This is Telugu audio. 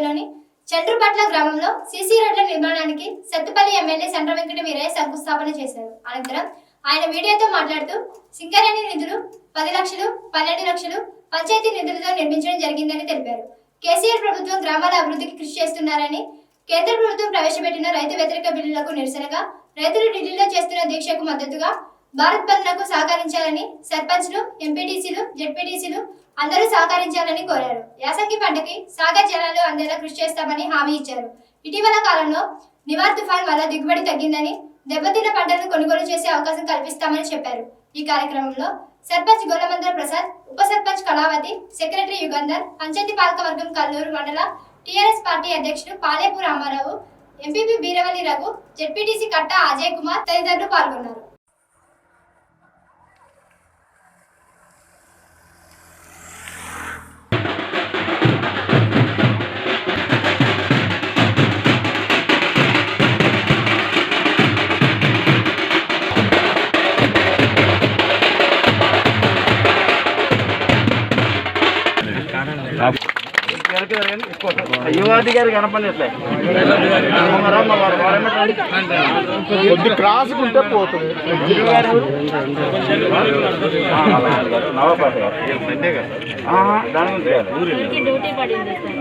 మండలంలోని చండ్రుపట్ల గ్రామంలో సీసీ రోడ్ల నిర్మాణానికి సత్తుపల్లి ఎమ్మెల్యే సండ్ర వెంకట వీరయ్య శంకుస్థాపన చేశారు. అనంతరం ఆయన మీడియాతో మాట్లాడుతూ సింగరేణి నిధులు 10 లక్షలు 12 లక్షలు పంచాయతీ నిధులతో నిర్మించడం జరిగిందని తెలిపారు. కేసీఆర్ ప్రభుత్వం గ్రామాల అభివృద్ధికి కృషి చేస్తున్నారని, కేంద్ర ప్రభుత్వం ప్రవేశపెట్టిన రైతు వ్యతిరేక బిల్లులకు నిరసనగా రైతులు ఢిల్లీలో చేస్తున్న దీక్షకు మద్దతుగా భారత్ బంద్లకు సహకరించాలని సర్పంచ్లు, ఎంపీటీసీలు, జెడ్పీటీసీలు అందరూ సహకరించాలని కోరారు. యాసంగి పంటకి సాగర్ జలాలు అందేలా కృషి చేస్తామని హామీ ఇచ్చారు. ఇటీవల కాలంలో నివార్ తుఫాన్ వల్ల దిగుబడి తగ్గిందని, దెబ్బతిన్న పంటలను కొనుగోలు చేసే అవకాశం కల్పిస్తామని చెప్పారు. ఈ కార్యక్రమంలో సర్పంచ్ గొల్లమందర ప్రసాద్, ఉప సర్పంచ్ కళావతి, సెక్రటరీ యుగంధర్, పంచాయతీ పాలకవర్గం కల్లూరు మండల టీఆర్ఎస్ పార్టీ అధ్యక్షుడు పాలేపు రామారావు, ఎంపీపీ బీరవల్లి రఘు, జెడ్పీటీసీ కట్ట అజయ్ కుమార్ తదితరులు పాల్గొన్నారు. యువతి గారు కనపడట్లే కొద్ది క్రాస్ ఉంటే పోతుంది. నవపాట దాని